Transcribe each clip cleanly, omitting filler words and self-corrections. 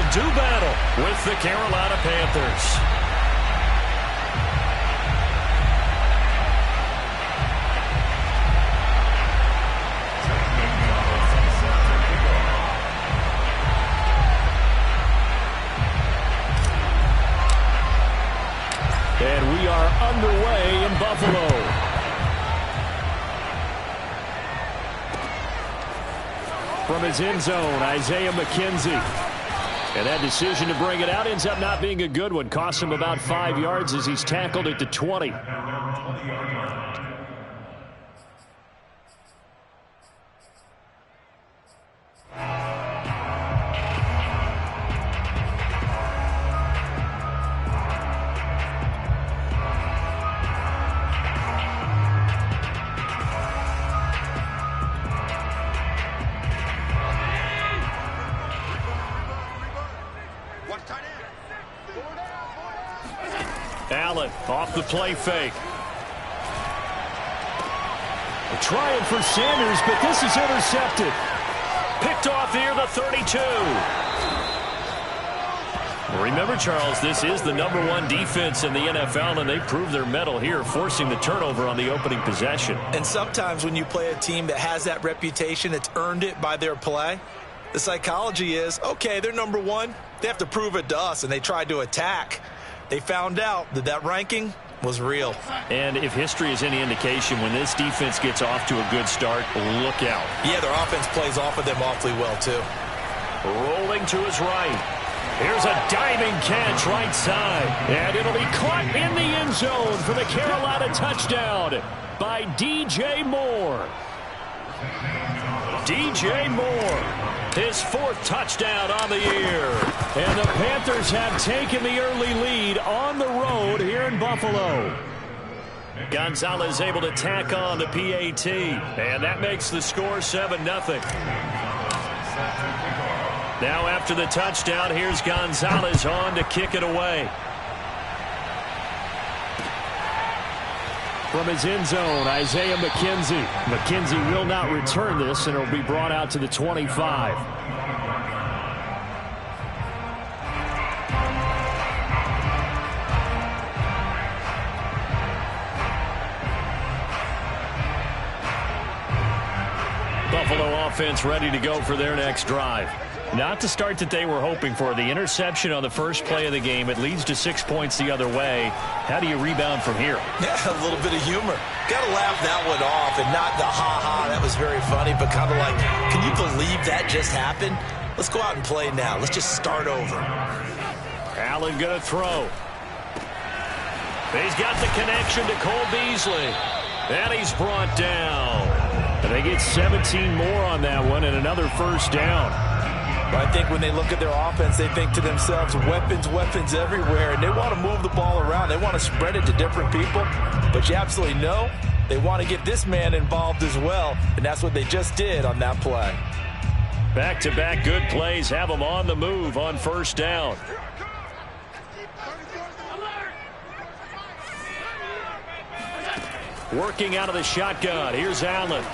will do battle with the Carolina Panthers. And we are underway in Buffalo. From his end zone, Isaiah McKenzie. And that decision to bring it out ends up not being a good one. Costs him about 5 yards as he's tackled at the 20. Allen off the play fake. Trying for Sanders, but this is intercepted. Picked off near the 32. Remember, Charles, this is the #1 defense in the NFL, and they proved their mettle here, forcing the turnover on the opening possession. And sometimes when you play a team that has that reputation, it's earned it by their play. The psychology is, okay, they're #1. They have to prove it to us, and they tried to attack. They found out that that ranking was real. And if history is any indication, when this defense gets off to a good start, look out. Yeah, their offense plays off of them awfully well, too. Rolling to his right. Here's a diving catch right side. And it'll be caught in the end zone for the Carolina touchdown by DJ Moore. DJ Moore, his 4th touchdown on the year. And the Panthers have taken the early lead on the road here in Buffalo. Gonzalez able to tack on the PAT. And that makes the score 7-0. Now after the touchdown, here's Gonzalez on to kick it away. From his end zone, Isaiah McKenzie. McKenzie will not return this, and it will be brought out to the 25. Buffalo offense ready to go for their next drive. Not the start that they were hoping for. The interception on the first play of the game. It leads to 6 points the other way. How do you rebound from here? Yeah, a little bit of humor. Got to laugh that one off and not the ha-ha. That was very funny, but kind of like, can you believe that just happened? Let's go out and play now. Let's just start over. Allen going to throw. He's got the connection to Cole Beasley. And he's brought down. And they get 17 more on that one and another first down. I think when they look at their offense, they think to themselves, weapons, weapons everywhere, and they want to move the ball around. They want to spread it to different people, but you absolutely know they want to get this man involved as well, and that's what they just did on that play. Back-to-back good plays have them on the move on first down. Working out of the shotgun. Here's Allen.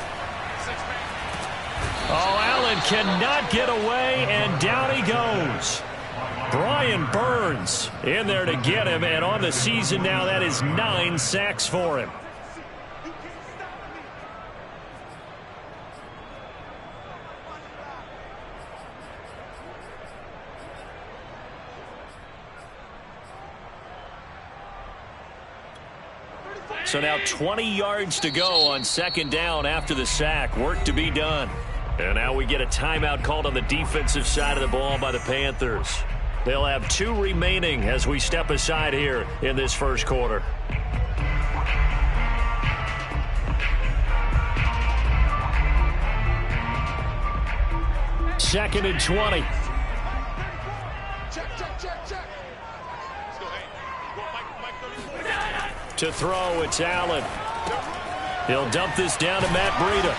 Oh, Allen cannot get away, and down he goes. Brian Burns in there to get him, and on the season now, that is 9 sacks for him. So now 20 yards to go on second down after the sack. Work to be done. And now we get a timeout called on the defensive side of the ball by the Panthers. They'll have 2 remaining as we step aside here in this first quarter. Second and 20. To throw, it's Allen. He'll dump this down to Matt Breida.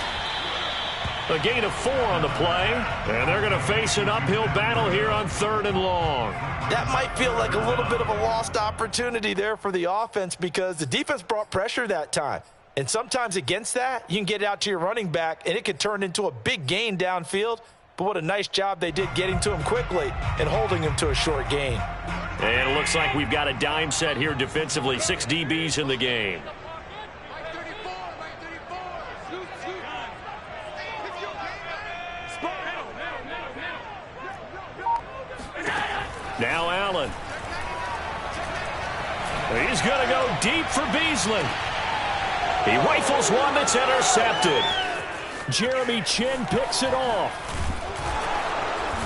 A gain of 4 on the play, and they're going to face an uphill battle here on 3rd and long. That might feel like a little bit of a lost opportunity there for the offense because the defense brought pressure that time. And sometimes against that, you can get it out to your running back, and it could turn into a big gain downfield. but what a nice job they did getting to him quickly and holding him to a short gain. And it looks like we've got a dime set here defensively. 6 DBs in the game. Now Allen. He's going to go deep for Beasley. He rifles one that's intercepted. Jeremy Chin picks it off.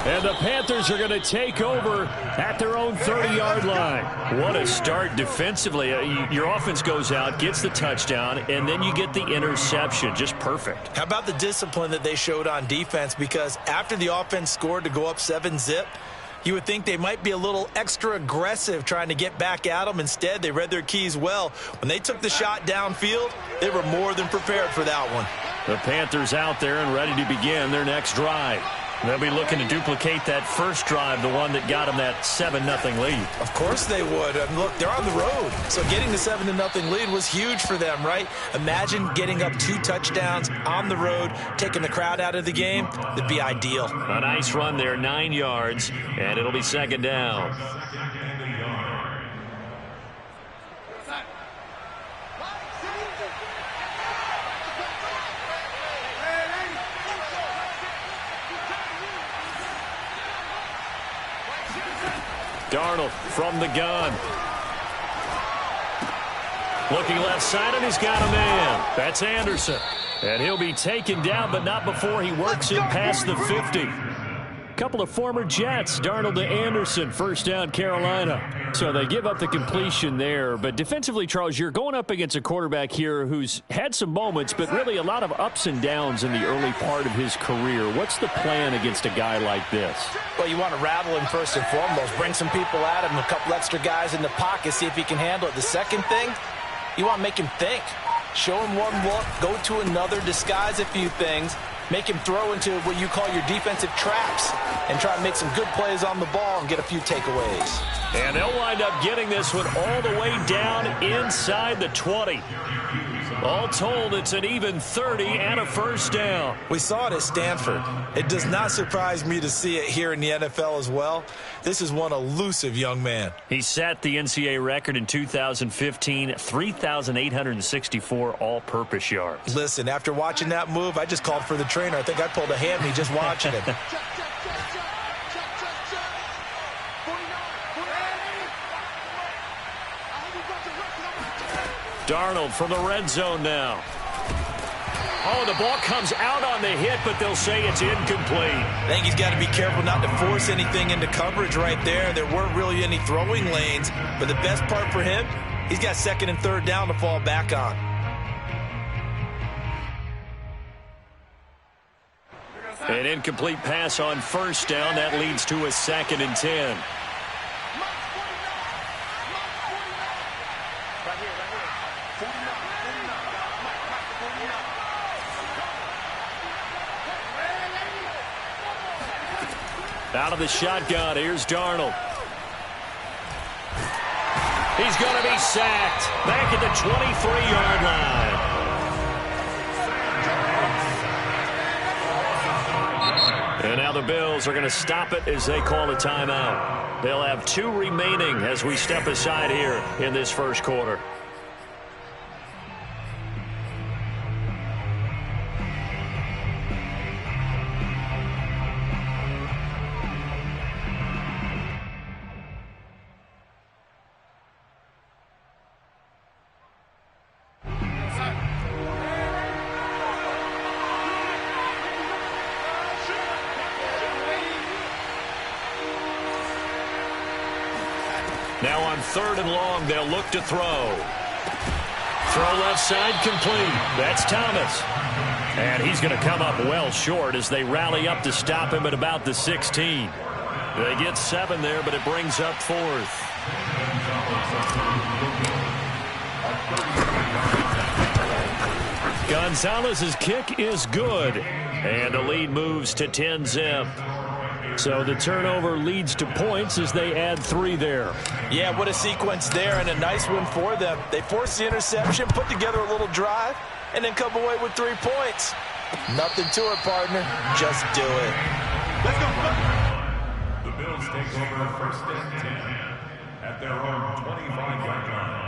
And the Panthers are going to take over at their own 30-yard line. What a start defensively. Your offense goes out, gets the touchdown, and then you get the interception. Just perfect. How about the discipline that they showed on defense? Because after the offense scored to go up 7-zip, you would think they might be a little extra aggressive trying to get back at them. Instead, they read their keys well. When they took the shot downfield, they were more than prepared for that one. The Panthers out there and ready to begin their next drive. They'll be looking to duplicate that first drive, the one that got them that 7-0 lead. Of course they would. Look, they're on the road. So getting the 7-0 lead was huge for them, right? Imagine getting up 2 touchdowns on the road, taking the crowd out of the game. That'd be ideal. A nice run there, 9 yards, and it'll be 2nd down. Darnold from the gun. Looking left side, and he's got a man. That's Anderson. And he'll be taken down, but not before he works it past the 50. Couple of former Jets, Darnold to Anderson, first down Carolina. So they give up the completion there. But defensively, Charles, you're going up against a quarterback here who's had some moments, but really a lot of ups and downs in the early part of his career. What's the plan against a guy like this? Well, you want to rattle him first and foremost. Bring some people at him, a couple extra guys in the pocket, see if he can handle it. The second thing, you want to make him think. Show him one look, go to another, disguise a few things, make him throw into what you call your defensive traps, and try to make some good plays on the ball and get a few takeaways. And they'll wind up getting this one all the way down inside the 20. All told, it's an even 30 and a first down. We saw it at Stanford. It does not surprise me to see it here in the NFL as well. This is one elusive young man. He set the NCAA record in 2015, 3,864 all-purpose yards. Listen, after watching that move, I just called for the trainer. I think I pulled a hammy just watching it. Darnold from the red zone now. Oh, the ball comes out on the hit, but they'll say it's incomplete. I think he's got to be careful not to force anything into coverage right there. There weren't really any throwing lanes, but the best part for him, he's got 2nd and 3rd down to fall back on. An incomplete pass on first down. That leads to a 2nd and 10. Out of the shotgun, here's Darnold. He's going to be sacked back at the 23-yard line. And now the Bills are going to stop it as they call a timeout. They'll have 2 remaining as we step aside here in this first quarter. Now on 3rd and long, they'll look to throw. Throw left side complete. That's Thomas. And he's going to come up well short as they rally up to stop him at about the 16. They get 7 there, but it brings up 4th. Gonzalez's kick is good. And the lead moves to 10-zip. So the turnover leads to points as they add 3 there. Yeah, what a sequence there, and a nice one for them. They force the interception, put together a little drive, and then come away with 3 points. Nothing to it, partner. Just do it. Let's go. The Bills take over first and 10 at their own 25-yard line.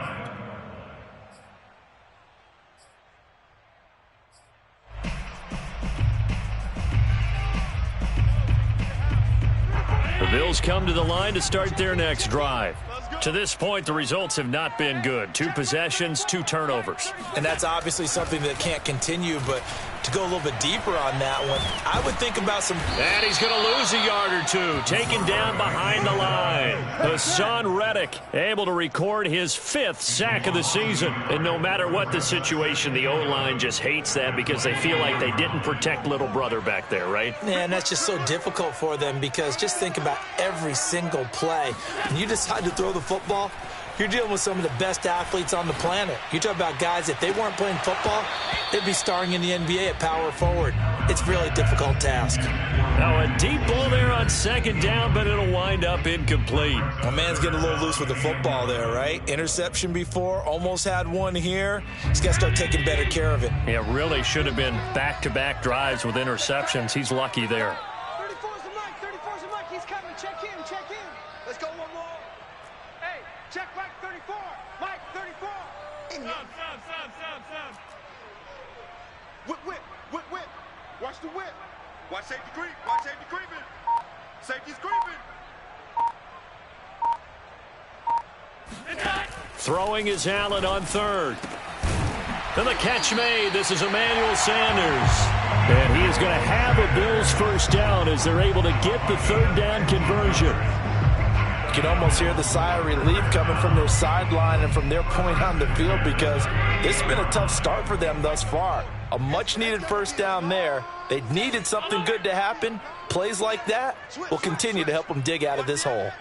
The Bills come to the line to start their next drive. To this point, the results have not been good. 2 possessions, 2 turnovers. And that's obviously something that can't continue, but to go a little bit deeper on that one, I would think about some... And he's going to lose a yard or 2, taken down behind the line. Hassan Reddick able to record his 5th sack of the season. And no matter what the situation, the O-line just hates that because they feel like they didn't protect little brother back there, right? Yeah, and that's just so difficult for them because just think about every single play. When you decide to throw the football, you're dealing with some of the best athletes on the planet. You talk about guys, if they weren't playing football, they'd be starring in the NBA at power forward. It's a really difficult task. Now a deep ball there on 2nd down, but it'll wind up incomplete. My man's getting a little loose with the football there, right? Interception before, almost had one here. He's got to start taking better care of it. Yeah, really should have been back-to-back drives with interceptions. He's lucky there. 34's the mic. 34's the mic. He's coming. Check in. Check in. Let's go one more. Hey, check Mike 34. Mike 34. Sub. Whip. Watch the whip. Watch safety creep. Watch safety creeping. Safety's creeping. Throwing is Allen on 3rd. And the catch made. This is Emmanuel Sanders. And he is going to have a Bills first down as they're able to get the 3rd down conversion. You can almost hear the sigh of relief coming from their sideline and from their point on the field because this has been a tough start for them thus far. A much-needed first down there. They needed something good to happen. Plays like that will continue to help them dig out of this hole.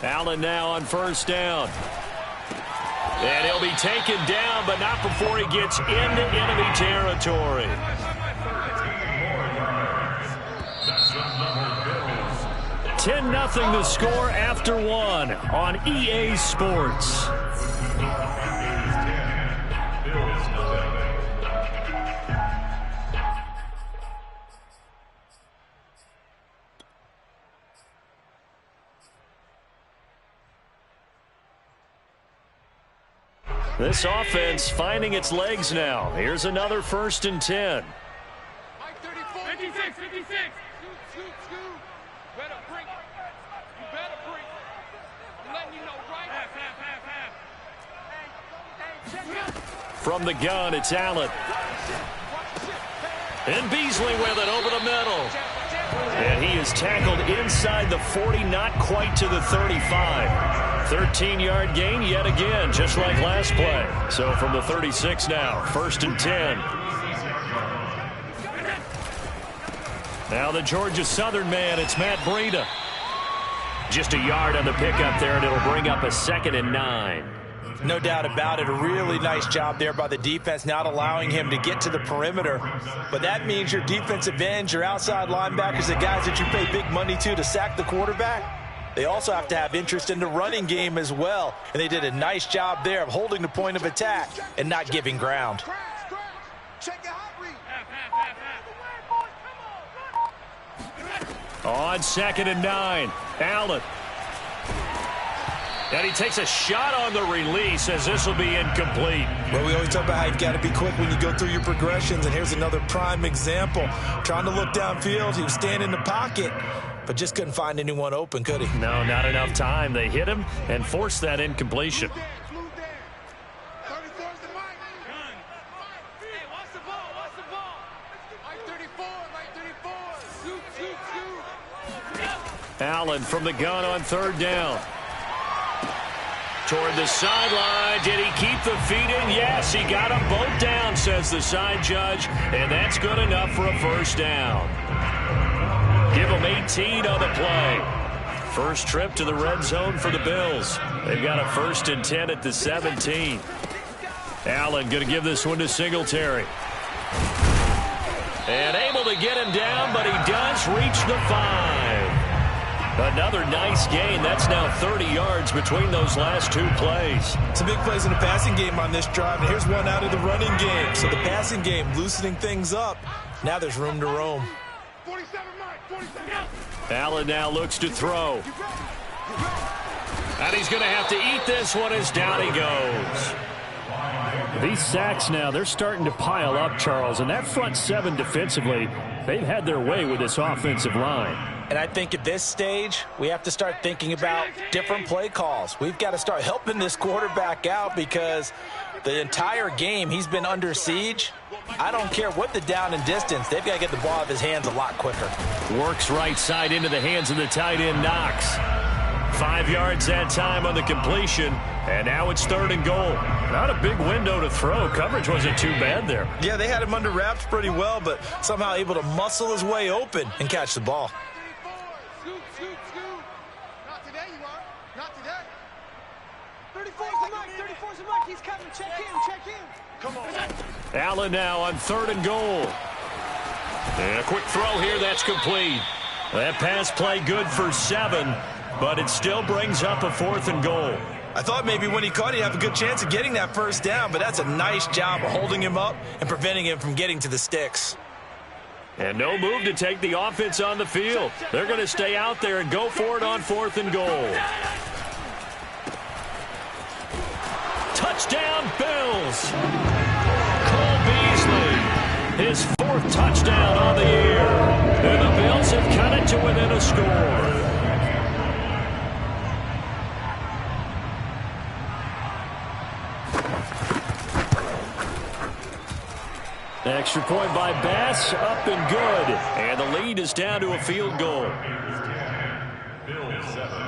Allen now on 1st down. And he'll be taken down, but not before he gets into enemy territory. 10-0 the score after 1 on EA Sports. This offense finding its legs now. Here's another 1st and 10. Mike 34. 56. Scoot. Better break. You better break. I'm letting you know, right? Half. From the gun, it's Allen. And Beasley with it over the middle. And he is tackled inside the 40, not quite to the 35. 13-yard gain yet again, just like last play. So from the 36 now, 1st and 10. Now the Georgia Southern man, it's Matt Breida. Just a yard on the pickup there, and it'll bring up a 2nd and 9. No doubt about it. A really nice job there by the defense, not allowing him to get to the perimeter. But that means your defensive ends, your outside linebackers, the guys that you pay big money to sack the quarterback, they also have to have interest in the running game as well. And they did a nice job there of holding the point of attack and not giving ground. On 2nd and 9, Allen. And he takes a shot on the release as this will be incomplete. Well, we always talk about how you've got to be quick when you go through your progressions, and here's another prime example. Trying to look downfield, he was standing in the pocket, but just couldn't find anyone open, could he? No, not enough time. They hit him and forced that incompletion. Allen from the gun on 3rd down. Toward the sideline. Did he keep the feet in? Yes, he got them both down, says the side judge. And that's good enough for a first down. Give them 18 on the play. First trip to the red zone for the Bills. They've got a 1st and 10 at the 17. Allen going to give this one to Singletary. And able to get him down, but he does reach the 5. Another nice gain. That's now 30 yards between those last 2 plays. Some big plays in the passing game on this drive, and here's one out of the running game. So the passing game loosening things up. Now there's room to roam. 47, Mike, 47. Allen now looks to throw. And he's going to have to eat this one as down he goes. These sacks now, they're starting to pile up, Charles. And that front seven defensively, they've had their way with this offensive line. And I think at this stage, we have to start thinking about different play calls. We've got to start helping this quarterback out because the entire game he's been under siege. I don't care what the down and distance. They've got to get the ball out of his hands a lot quicker. Works right side into the hands of the tight end, Knox. 5 yards that time on the completion, and now it's 3rd and goal. Not a big window to throw. Coverage wasn't too bad there. Yeah, they had him under wraps pretty well, but somehow able to muscle his way open and catch the ball. Scoop, scoop, scoop. Not today, you are. Not today. 34's the Mike, 34's the Mike. He's coming. Check in. Come on. Allen now on 3rd and goal. And a quick throw here, that's complete. That pass play good for 7, but it still brings up a 4th and goal. I thought maybe when he caught it, he'd have a good chance of getting that first down, but that's a nice job of holding him up and preventing him from getting to the sticks. And no move to take the offense on the field. They're going to stay out there and go for it on 4th and goal. Touchdown, Bills. Cole Beasley, his 4th touchdown on the year. And the Bills have cut it to within a score. Extra point by Bass, up and good. And the lead is down to a field goal. Bills 7.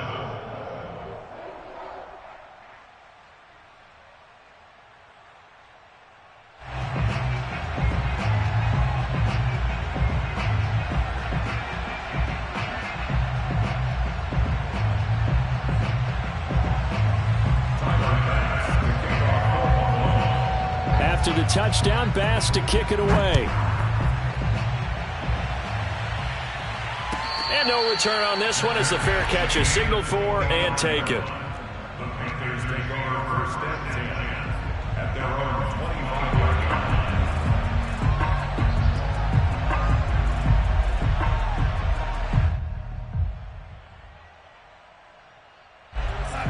After the touchdown, Bass to kick it away. And no return on this one as the fair catch is signaled for and taken. The Panthers take over 1st and 10 at their own 25-yard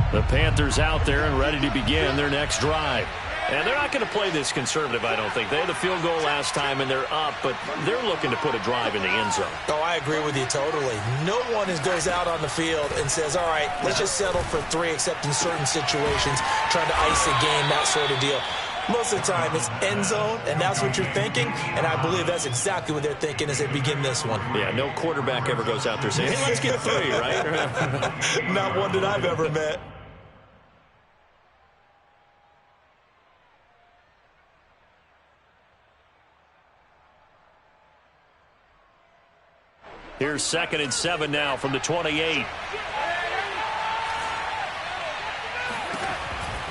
line. The Panthers out there and ready to begin their next drive. And they're not going to play this conservative, I don't think. They had the field goal last time, and they're up, but they're looking to put a drive in the end zone. Oh, I agree with you totally. No one goes out on the field and says, all right, let's just settle for 3, except in certain situations, trying to ice a game, that sort of deal. Most of the time, it's end zone, and that's what you're thinking, and I believe that's exactly what they're thinking as they begin this one. Yeah, no quarterback ever goes out there saying, hey, let's get 3, right? Not one that I've ever met. Here's 2nd and 7 now from the 28.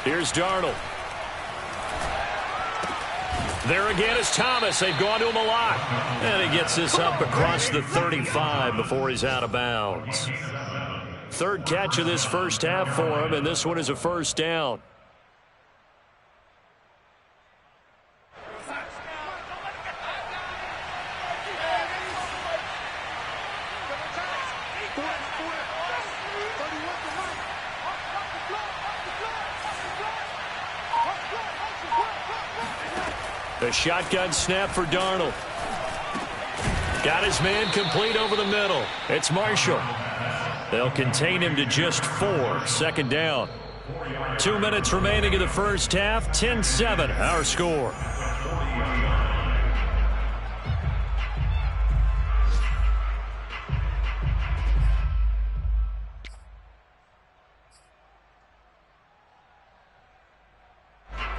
Here's Darnold. There again is Thomas. They've gone to him a lot. And he gets this up across the 35 before he's out of bounds. 3rd catch of this first half for him, and this one is a 1st down. The shotgun snap for Darnold. Got his man complete over the middle. It's Marshall. They'll contain him to just 4. 2nd down. 2 minutes remaining in the first half. 10-7, our score.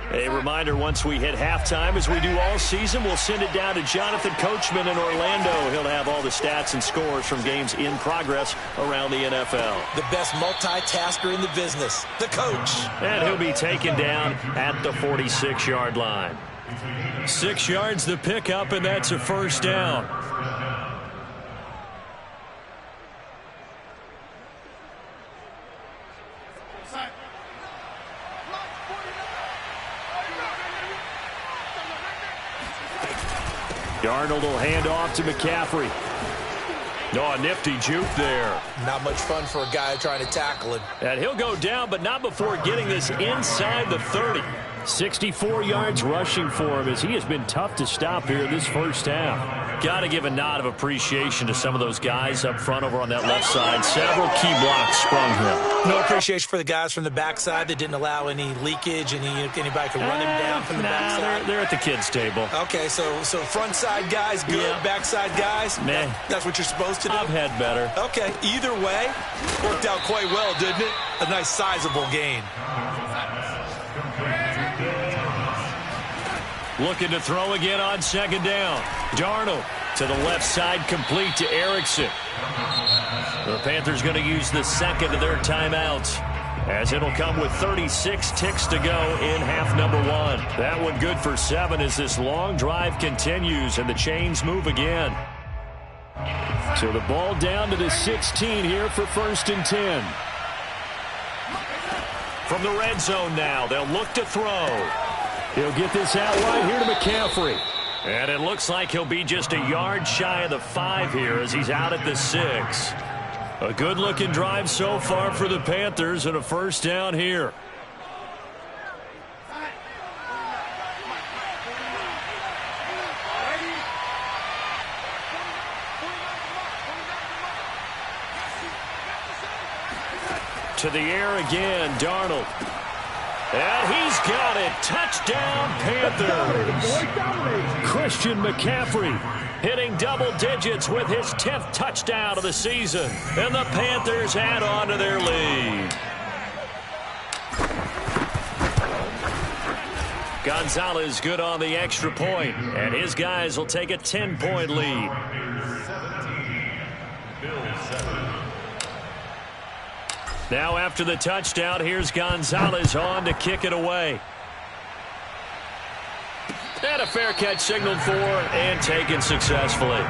A reminder, once we hit halftime, as we do all season, we'll send it down to Jonathan Coachman in Orlando. He'll have all the stats and scores from games in progress around the NFL. The best multitasker in the business, the coach. And he'll be taken down at the 46-yard line. 6 yards the pickup, and that's a 1st down. Darnold will hand off to McCaffrey. Oh, a nifty juke there. Not much fun for a guy trying to tackle him. And he'll go down, but not before getting this inside the 30. 64 yards rushing for him as he has been tough to stop here this first half. Got to give a nod of appreciation to some of those guys up front over on that left side. Several key blocks sprung here. No appreciation for the guys from the backside that didn't allow any leakage, anybody could run him down from the backside. They're at the kids' table. Okay, so front side guys good, Yeah. backside guys, Man, that's what you're supposed to do? I've had better. Okay, either way, worked out quite well, didn't it? A nice sizable gain. Looking to throw again on second down. Darnold to the left side, complete to Erickson. The Panthers going to use the second of their timeouts, as it'll come with 36 ticks to go in half number 1. That one good for 7 as this long drive continues and the chains move again. So the ball down to the 16 here for 1st and 10. From the red zone now, they'll look to throw. He'll get this out wide here to McCaffrey. And it looks like he'll be just a yard shy of the 5 here as he's out at the 6. A good-looking drive so far for the Panthers and a first down here. To the air again, Darnold. And he's got it. Touchdown, Panthers. Christian McCaffrey hitting double digits with his 10th touchdown of the season. And the Panthers add on to their lead. Gonzalez good on the extra point, and his guys will take a 10-point lead. Now after the touchdown, here's Gonzalez on to kick it away. And a fair catch signaled for and taken successfully.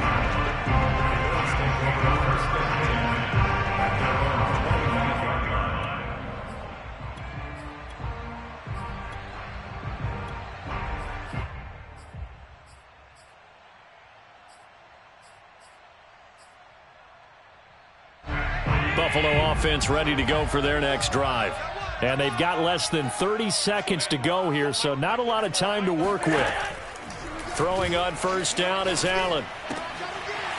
Buffalo offense ready to go for their next drive. And they've got less than 30 seconds to go here, so not a lot of time to work with. Throwing on first down is Allen.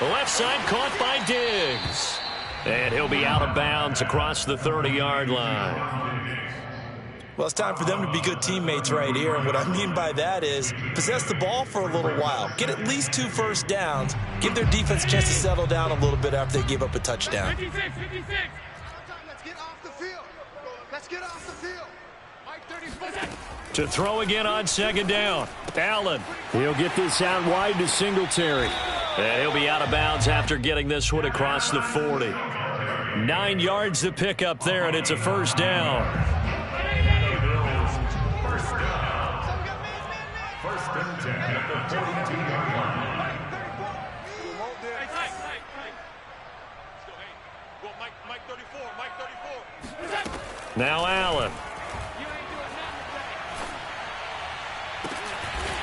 The left side caught by Diggs. And he'll be out of bounds across the 30-yard line. Well, it's time for them to be good teammates right here. And what I mean by that is possess the ball for a little while. Get at least 2 first downs. Give their defense a chance to settle down a little bit after they give up a touchdown. 56. Let's get off the field. Let's get off the field. Mike 34. To throw again on second down. Allen. He'll get this out wide to Singletary. And he'll be out of bounds after getting this one across the 40. 9 yards to pick up there, and it's a first down. First and 10 at the 42-yard line. Now Allen.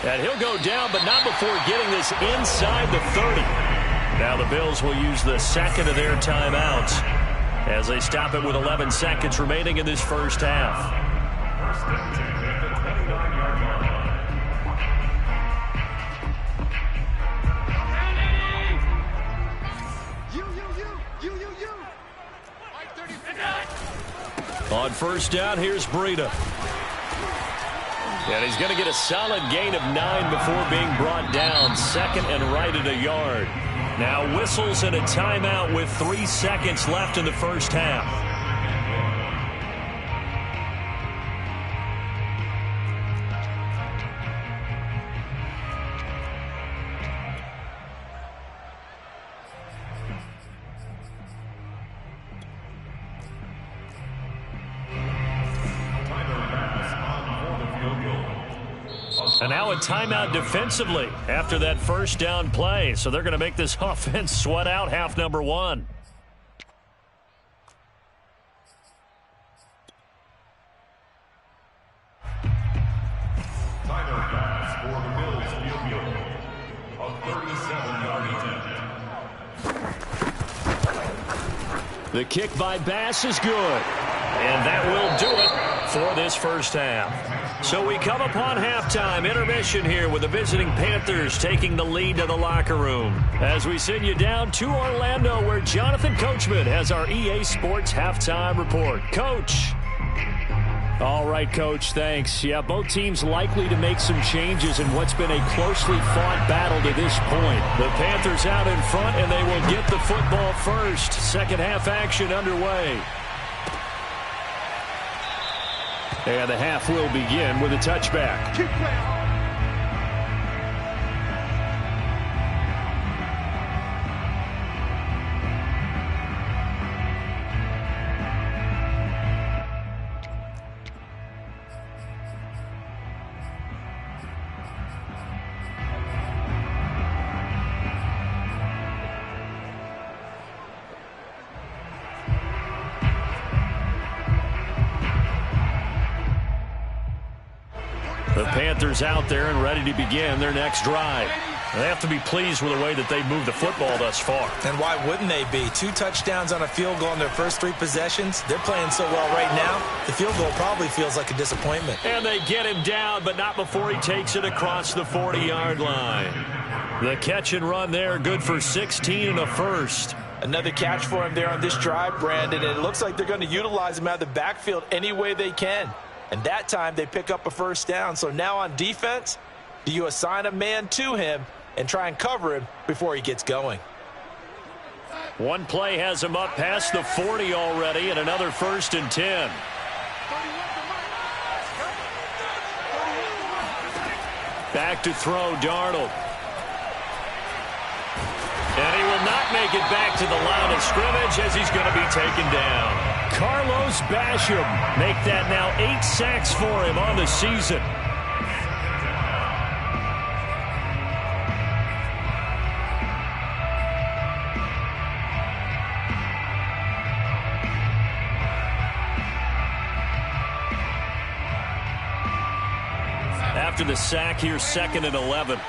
And he'll go down, but not before getting this inside the 30. Now the Bills will use the second of their timeouts as they stop it with 11 seconds remaining in this first half. First and 10 at the 29-yard line. On first down, here's Breida. And he's going to get a solid gain of 9 before being brought down. Second and right at a yard. Now whistles and a timeout with 3 seconds left in the first half. And now a timeout defensively after that first down play. So they're going to make this offense sweat out half number 1. Timeout pass for the Bills field goal. A The kick by Bass is good. And that will do it for this first half. So we come upon halftime intermission here with the visiting Panthers taking the lead to the locker room. As we send you down to Orlando where Jonathan Coachman has our EA Sports halftime report. Coach. All right, Coach, thanks. Yeah, both teams likely to make some changes in what's been a closely fought battle to this point. The Panthers out in front, and they will get the football first. Second half action underway. And the half will begin with a touchback. Keep playing. The Panthers out there and ready to begin their next drive. They have to be pleased with the way that they've moved the football thus far. And why wouldn't they be? 2 touchdowns on a field goal in their first 3 possessions. They're playing so well right now, the field goal probably feels like a disappointment. And they get him down, but not before he takes it across the 40-yard line. The catch and run there, good for 16 and a first. Another catch for him there on this drive, Brandon, and it looks like they're going to utilize him out of the backfield any way they can. And that time they pick up a first down. So now on defense, do you assign a man to him and try and cover him before he gets going? One play has him up past the 40 already, and another 1st and 10. Back to throw, Darnold. And he will not make it back to the line of scrimmage as he's going to be taken down. Carlos Basham make that now 8 sacks for him on the season. After the sack, here's 2nd and 11.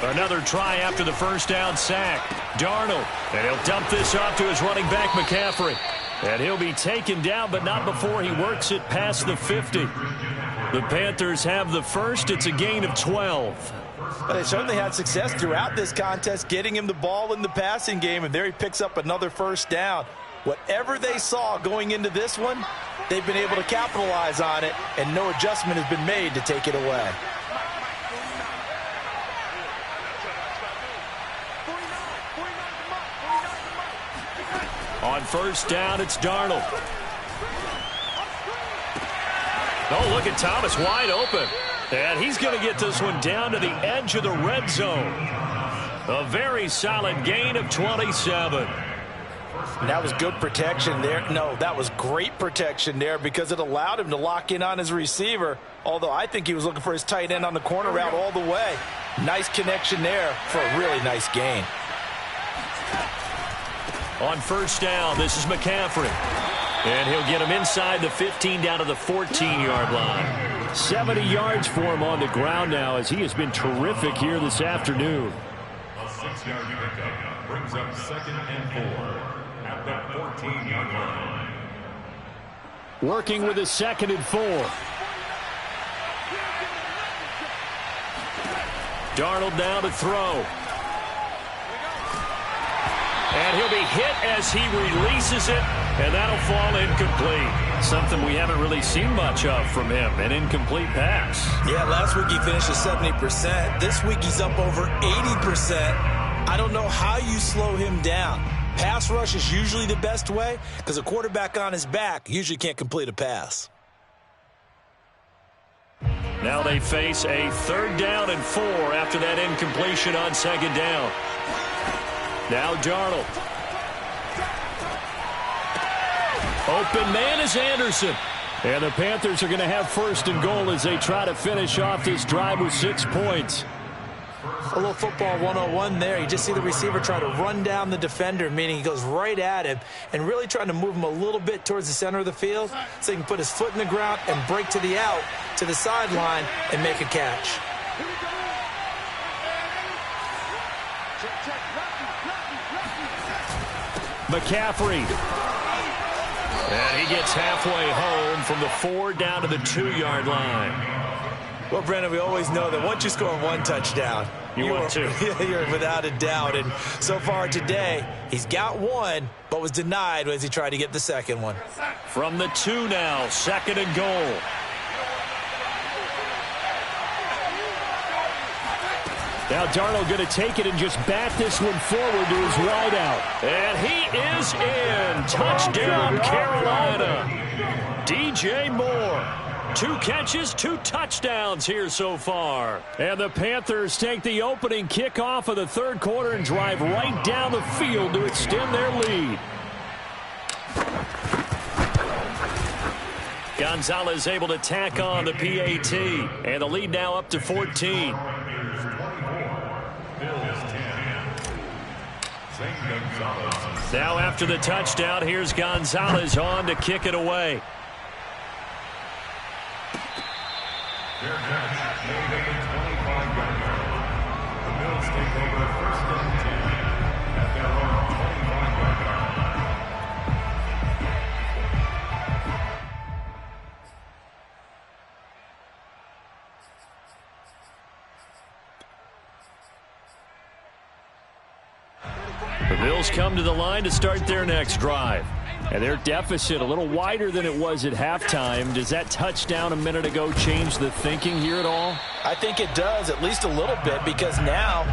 Another try after the first down sack. Darnold, and he'll dump this off to his running back, McCaffrey. And he'll be taken down, but not before he works it past the 50. The Panthers have the first. It's a gain of 12. Well, they certainly had success throughout this contest, getting him the ball in the passing game, and there he picks up another first down. Whatever they saw going into this one, they've been able to capitalize on it, and no adjustment has been made to take it away. On first down, it's Darnold. Oh, look at Thomas wide open. And he's going to get this one down to the edge of the red zone. A very solid gain of 27. And that was good protection there. No, that was great protection there because it allowed him to lock in on his receiver. Although I think he was looking for his tight end on the corner route all the way. Nice connection there for a really nice gain. On first down, this is McCaffrey. And he'll get him inside the 15 down to the 14-yard line. 70 yards for him on the ground now as he has been terrific here this afternoon. A 6-yard pickup brings up 2nd and 4 at the 14-yard line. Working with a 2nd and 4. Darnold now to throw. And he'll be hit as he releases it, and that'll fall incomplete. Something we haven't really seen much of from him, an incomplete pass. Yeah, last week he finished at 70%. This week he's up over 80%. I don't know how you slow him down. Pass rush is usually the best way because a quarterback on his back usually can't complete a pass. Now they face a 3rd down and 4 after that incompletion on 2nd down. Now Darnold. Open man is Anderson. And the Panthers are going to have 1st and goal as they try to finish off this drive with 6 points. A little football 101 there. You just see the receiver try to run down the defender, meaning he goes right at him and really trying to move him a little bit towards the center of the field so he can put his foot in the ground and break to the out, to the sideline, and make a catch. McCaffrey. And he gets halfway home from the 4 down to the 2-yard line. Well, Brennan, we always know that once you score 1 touchdown, you want 2. You're without a doubt. And so far today, he's got 1, but was denied as he tried to get the second one. From the 2 now, 2nd and goal. Now Darnold going to take it and just bat this one forward to his wideout. And he is in. Touchdown, Carolina. DJ Moore. 2 catches, 2 touchdowns here so far. And the Panthers take the opening kickoff of the 3rd quarter and drive right down the field to extend their lead. Gonzalez able to tack on the PAT. And the lead now up to 14. Now after the touchdown, here's Gonzalez on to kick it away. Fair catch made at the 25-yard line. The Bills take over 1st and 10 at their own 25-yard line. The Bills come to the line to start their next drive. And their deficit a little wider than it was at halftime. Does that touchdown a minute ago change the thinking here at all? I think it does, at least a little bit, because now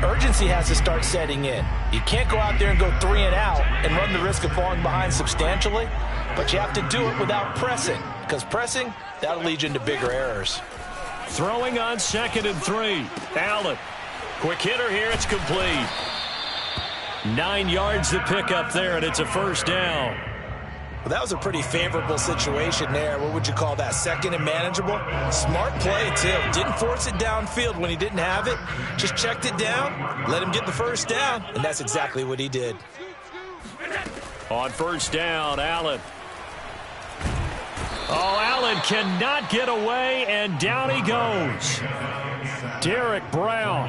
urgency has to start setting in. You can't go out there and go 3 and out and run the risk of falling behind substantially, but you have to do it without pressing, because pressing, that'll lead you into bigger errors. Throwing on 2nd and 3. Allen. Quick hitter here. It's complete. 9 yards to pick up there, and it's a 1st down. Well, that was a pretty favorable situation there. What would you call that? 2nd and manageable? Smart play, too. Didn't force it downfield when he didn't have it. Just checked it down, let him get the 1st down, and that's exactly what he did. On 1st down, Allen. Oh, Allen cannot get away, and down he goes. Derek Brown.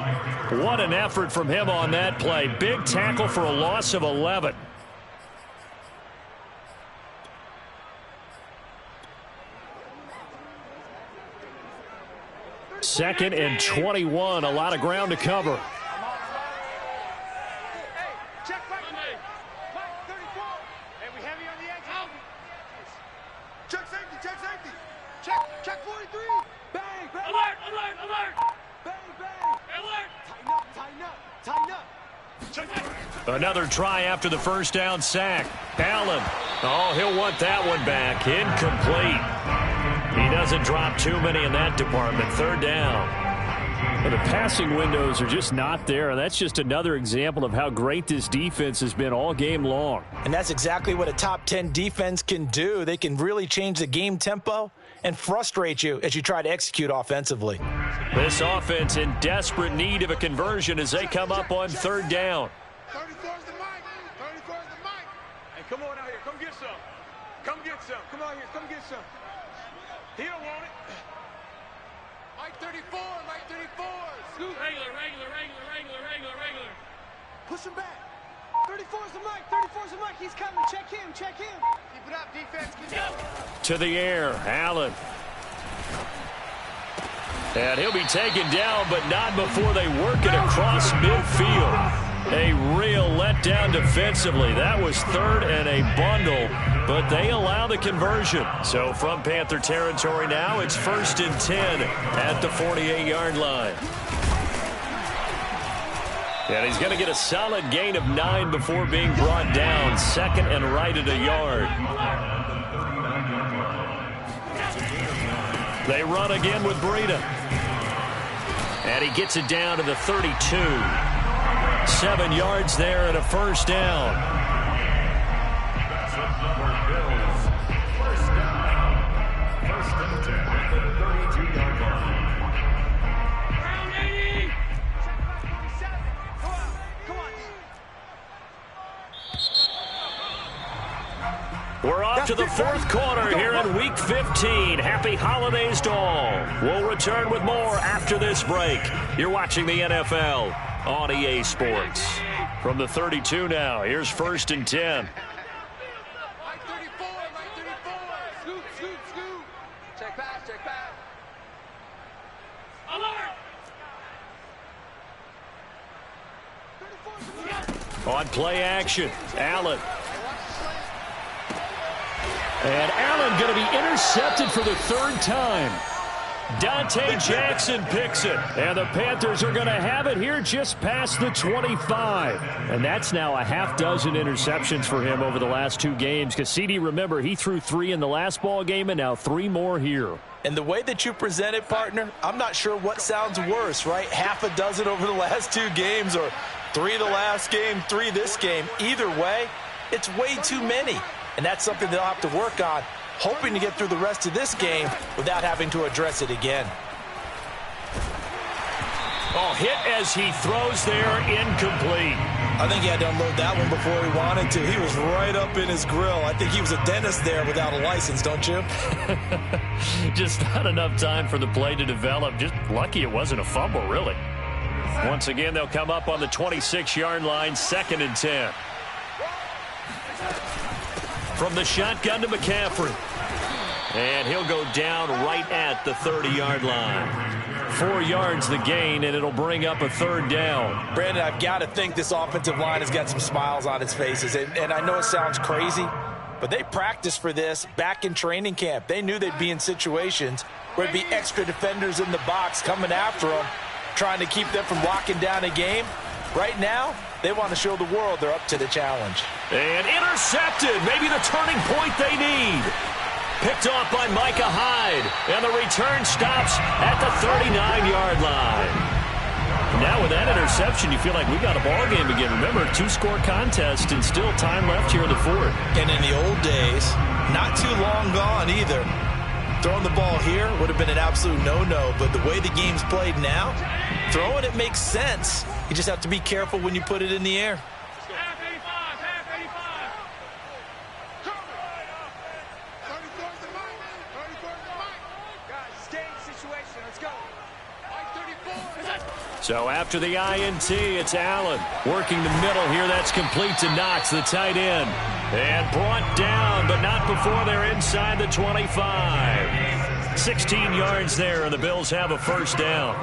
What an effort from him on that play. Big tackle for a loss of 11. Second and 21. A lot of ground to cover. Check back. Mike, 34. Hey, we heavy on the edge. Check safety, check safety. Check 43. Bang, bang. Alert, alert, alert. Bang, bang. Alert. Tighten up. Another try after the 1st down sack. Allen. Oh, he'll want that one back. Incomplete. He doesn't drop too many in that department. 3rd down. Well, the passing windows are just not there. That's just another example of how great this defense has been all game long. And that's exactly what a top 10 defense can do. They can really change the game tempo and frustrate you as you try to execute offensively. This offense in desperate need of a conversion as they come up on 3rd down. 34's the mic. 34's the mic. Hey, come on out here. Come get some. Come get some. Come out here. Come get some. He don't want it. Mike 34. Mike 34. Scoot. Regular. Push him back. 34's the mic. 34's the mic. He's coming. Check him. Keep it up, defense. Keep it up. To the air, Allen. And he'll be taken down, but not before they work it across midfield. A real letdown defensively. That was 3rd and a bundle, but they allow the conversion. So from Panther territory now, it's 1st and 10 at the 48-yard line. And he's going to get a solid gain of 9 before being brought down. 2nd and right at a yard. They run again with Breida. And he gets it down to the 32. 7 yards there and a 1st down. That's it for Bills. 1st down. 1st and 10 at the 32-yard line. Round 80. Check back 47. Come on. We're off to the 4th quarter here in Week 15. Happy holidays to all. We'll return with more after this break. You're watching the NFL on EA Sports. From the 32 now, here's 1st and 10. Right 34, right 34. Scoop, scoop, scoop. Check pass, check pass. Alert! On play action, Allen. And Allen going to be intercepted for the 3rd time. Dante Jackson picks it. And the Panthers are going to have it here just past the 25. And that's now a half dozen interceptions for him over the last 2 games. Because CD, remember, he threw 3 in the last ball game and now 3 more here. And the way that you present it, partner, I'm not sure what sounds worse, right? Half a dozen over the last 2 games, or 3 the last game, 3 this game. Either way, it's way too many. And that's something they'll have to work on, hoping to get through the rest of this game without having to address it again. Oh, hit as he throws there, incomplete. I think he had to unload that one before he wanted to. He was right up in his grill. I think he was a dentist there without a license, don't you? Just not enough time for the play to develop. Just lucky it wasn't a fumble, really. Once again, they'll come up on the 26-yard line, 2nd and 10. From the shotgun to McCaffrey. And he'll go down right at the 30-yard line. 4 yards the gain, and it'll bring up a 3rd down. Brandon, I've got to think this offensive line has got some smiles on its faces. And I know it sounds crazy, but they practiced for this back in training camp. They knew they'd be in situations where there'd be extra defenders in the box coming after them, trying to keep them from locking down a game. Right now, they want to show the world they're up to the challenge. And intercepted. Maybe the turning point they need. Picked off by Micah Hyde. And the return stops at the 39-yard line. Now with that interception, you feel like we got a ball game again. Remember, 2-score contest and still time left here in the 4th. And in the old days, not too long gone either. Throwing the ball here would have been an absolute no-no, but the way the game's played now, throwing it makes sense. You just have to be careful when you put it in the air. Half 85, half 85. Cover. 34's the mic. 34's the mic. Guys, stay in situation. Let's go. Right 34. So after the INT, it's Allen working the middle here. That's complete to Knox, the tight end. And brought down, but not before they're inside the 25. 16 yards there, and the Bills have a 1st down.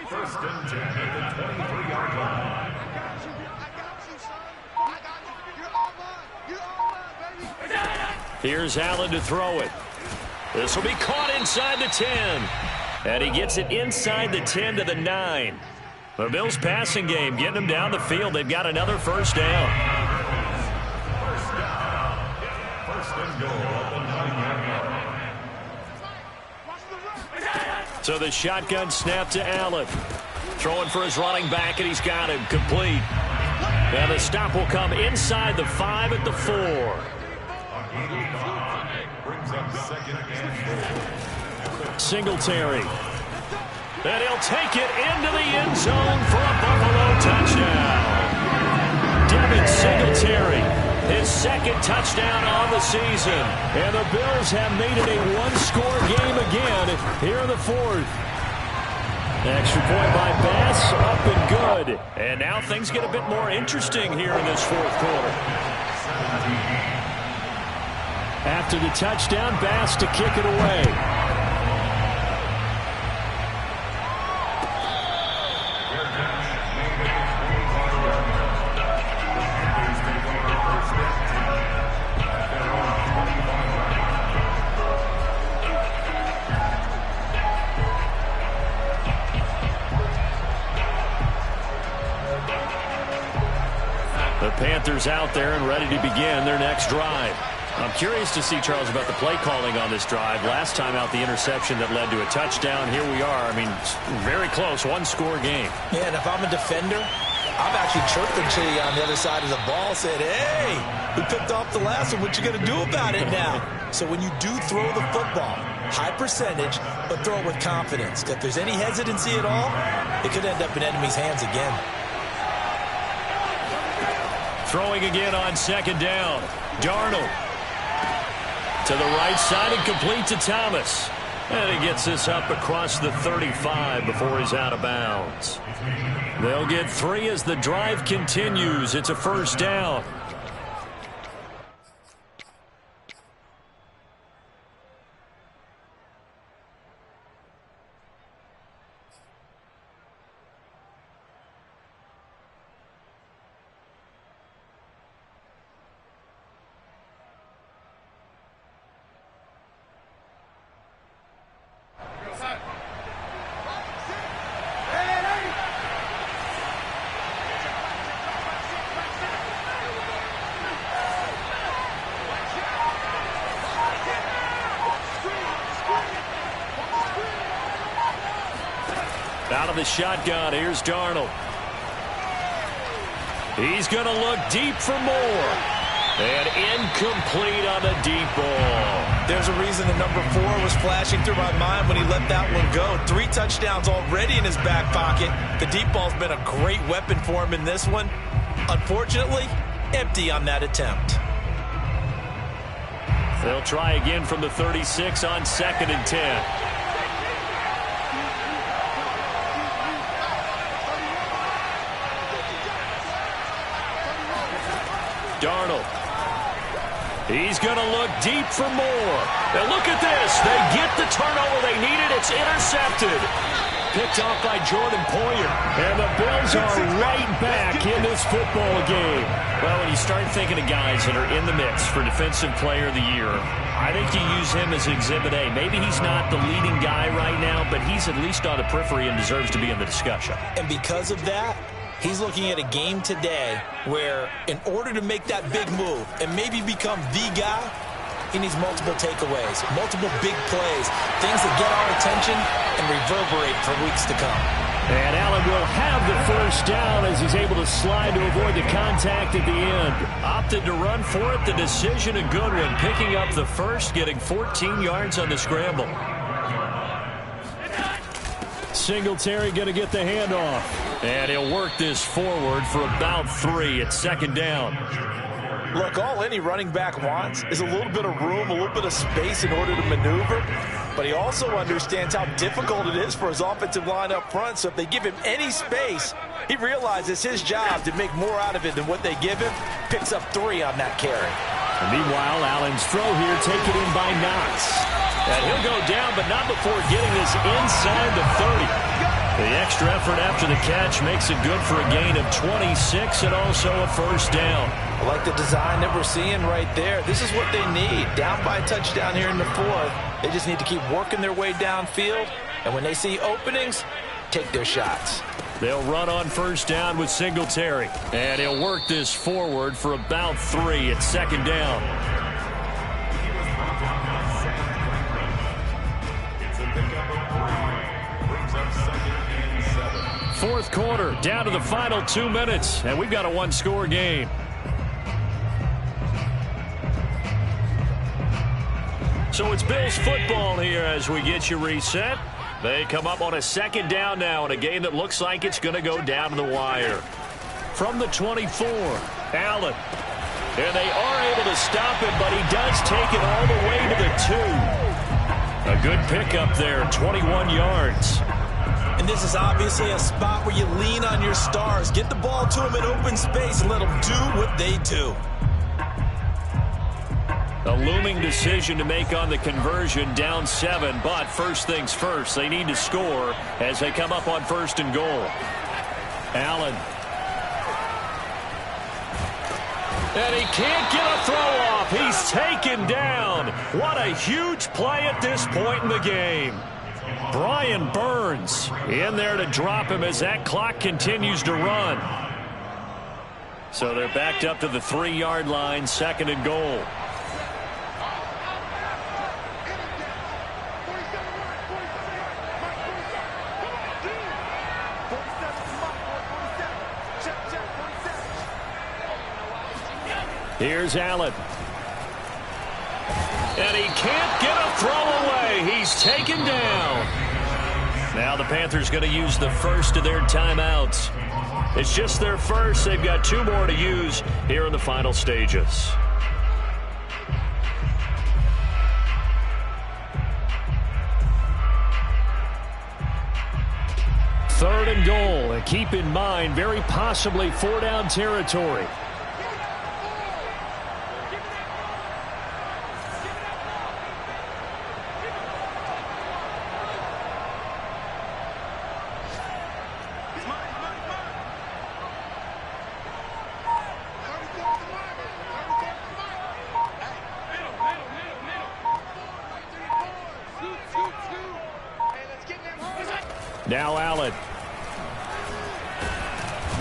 1st and 10 at the 23-yard line. I got you, son. I got you. You're all mine. You're all mine, baby. Here's Allen to throw it. This will be caught inside the 10. And he gets it inside the 10 to the 9. The Bills passing game, getting them down the field. They've got another 1st down. 1st and goal at the 9-yard line. So the shotgun snap to Allen. Throwing for his running back, and he's got him complete. And the stop will come inside the 5 at the 4. Brings up 2nd and 4. Singletary. And he'll take it into the end zone for a Buffalo touchdown. Devin Singletary, his 2nd touchdown on the season. And the Bills have made it a 1-score game again here in the 4th. Extra point by Bass, up and good. And now things get a bit more interesting here in this 4th quarter. After the touchdown, Bass to kick it away. The Panthers out there and ready to begin their next drive. I'm curious to see, Charles, about the play calling on this drive. Last time out, the interception that led to a touchdown. Here we are. I mean, very close, 1-score game. Yeah, and if I'm a defender, I'm actually chirping to you on the other side of the ball, saying, hey, we picked off the last one. What you going to do about it now? So when you do throw the football, high percentage, but throw it with confidence. If there's any hesitancy at all, it could end up in enemy's hands again. Throwing again on 2nd down. Darnold to the right side and complete to Thomas. And he gets this up across the 35 before he's out of bounds. They'll get 3 as the drive continues. It's a first down. Out of the shotgun, here's Darnold. He's going to look deep for more. And incomplete on the deep ball. There's a reason the number 4 was flashing through my mind when he let that one go. 3 touchdowns already in his back pocket. The deep ball's been a great weapon for him in this one. Unfortunately, empty on that attempt. They'll try again from the 36 on 2nd and 10. Darnold. He's going to look deep for more. And look at this. They get the turnover they needed. It's intercepted. Picked off by Jordan Poyer. And the Bills are right back in this football game. Well, when you start thinking of guys that are in the mix for Defensive Player of the Year, I think you use him as Exhibit A. Maybe he's not the leading guy right now, but he's at least on the periphery and deserves to be in the discussion. And because of that, he's looking at a game today where in order to make that big move and maybe become the guy, he needs multiple takeaways, multiple big plays, things that get our attention and reverberate for weeks to come. And Allen will have the first down as he's able to slide to avoid the contact at the end. Opted to run for it. The decision a good one. Picking up the first, getting 14 yards on the scramble. Singletary going to get the handoff. And he'll work this forward for about 3 at 2nd down. Look, all any running back wants is a little bit of room, a little bit of space in order to maneuver. But he also understands how difficult it is for his offensive line up front. So if they give him any space, he realizes his job to make more out of it than what they give him. Picks up 3 on that carry. And meanwhile, Allen's throw here taken in by Knox. And he'll go down, but not before getting this inside the 30. The extra effort after the catch makes it good for a gain of 26 and also a first down. I like the design that we're seeing right there. This is what they need. Down by a touchdown here in the 4th. They just need to keep working their way downfield. And when they see openings, take their shots. They'll run on first down with Singletary. And he'll work this forward for about 3 at 2nd down. Fourth quarter, down to the final 2 minutes, and we've got a 1-score game. So it's Bills football here as we get you reset. They come up on a 2nd down now in a game that looks like it's going to go down to the wire. From the 24, Allen. And they are able to stop him, but he does take it all the way to the 2. A good pickup there, 21 yards. And this is obviously a spot where you lean on your stars. Get the ball to them in open space and let them do what they do. A looming decision to make on the conversion, down 7. But first things first, they need to score as they come up on 1st and goal. Allen. And he can't get a throw off. He's taken down. What a huge play at this point in the game. Brian Burns in there to drop him as that clock continues to run. So they're backed up to the 3-yard line, 2nd and goal. Here's Allen. And he can't get a throw away. He's taken down. Now the Panthers going to use the first of their timeouts. It's just their first. They've got 2 more to use here in the final stages. 3rd and goal. And keep in mind, very possibly 4-down territory. Now Allen.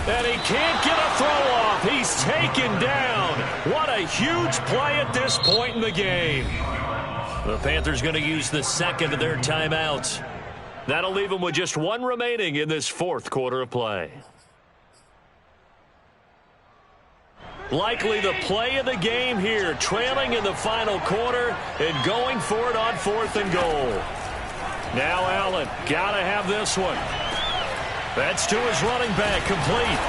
And he can't get a throw off. He's taken down. What a huge play at this point in the game. The Panthers going to use the second of their timeouts. That'll leave them with just 1 remaining in this 4th quarter of play. Likely the play of the game here, trailing in the final quarter and going for it on 4th and goal. Now Allen, gotta have this one. That's to his running back, complete.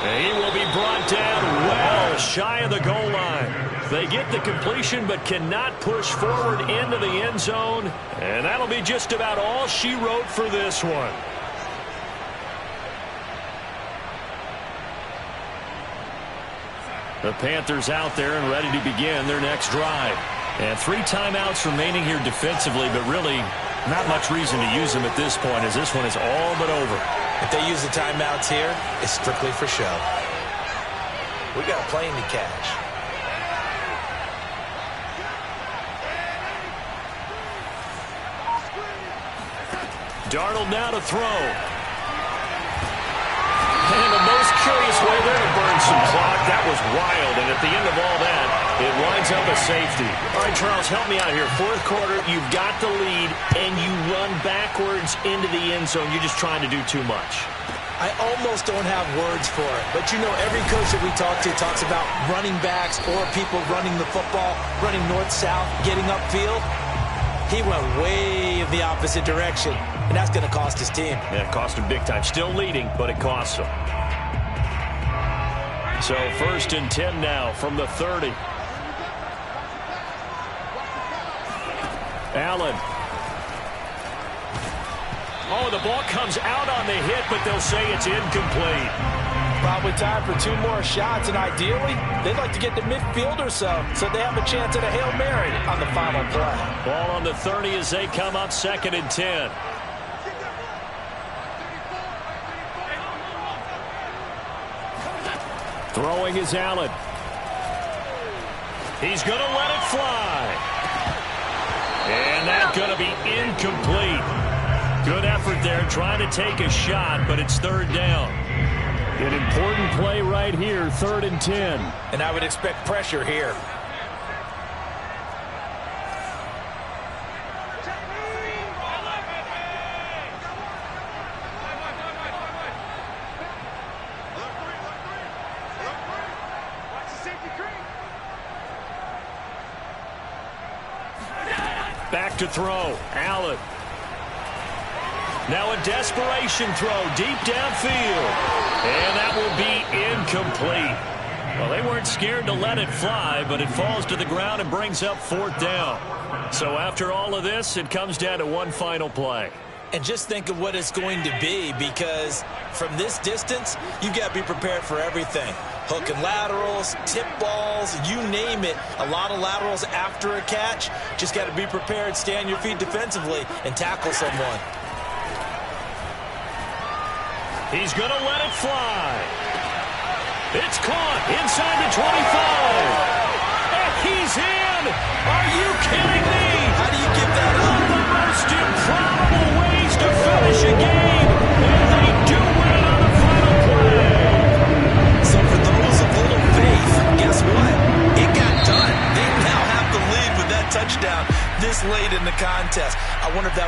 And he will be brought down well shy of the goal line. They get the completion but cannot push forward into the end zone. And that'll be just about all she wrote for this one. The Panthers out there and ready to begin their next drive. And 3 timeouts remaining here defensively, but really not much reason to use them at this point as this one is all but over. If they use the timeouts here, it's strictly for show. We got a plane to catch. Darnold now to throw. And the most curious way there to burn some clock. That was wild, and at the end of all that, it winds up a safety. All right, Charles, help me out here. 4th quarter, you've got the lead, and you run backwards into the end zone. You're just trying to do too much. I almost don't have words for it. But, you know, every coach that we talk to talks about running backs or people running the football, running north-south, getting upfield. He went way in the opposite direction, and that's going to cost his team. Yeah, it cost him big time. Still leading, but it costs him. So 1st and 10 now from the 30. Allen. Oh, the ball comes out on the hit, but they'll say it's incomplete. Probably time for 2 more shots, and ideally, they'd like to get to midfield or so they have a chance at a Hail Mary on the final play. Ball on the 30 as they come up 2nd and 10. Throwing is Allen. He's going to let it fly. And that's going to be incomplete. Good effort there trying to take a shot, but it's 3rd down. An important play right here, 3rd and 10. And I would expect pressure here. Back to throw, Allen. Now a desperation throw deep downfield. And that will be incomplete. Well, they weren't scared to let it fly, but it falls to the ground and brings up 4th down. So after all of this, it comes down to 1 final play. And just think of what it's going to be, because from this distance, you got to be prepared for everything. Hook and laterals, tip balls, you name it. A lot of laterals after a catch. Just got to be prepared, stay on your feet defensively, and tackle someone. He's going to let it fly. It's caught inside the 25. And he's in. Are you kidding me? How do you give that up? One of the most improbable ways to finish a game. And they do win on the final play. So for those of little faith, guess what? It got done. They now have the lead with that touchdown this late in the contest. I wonder if that was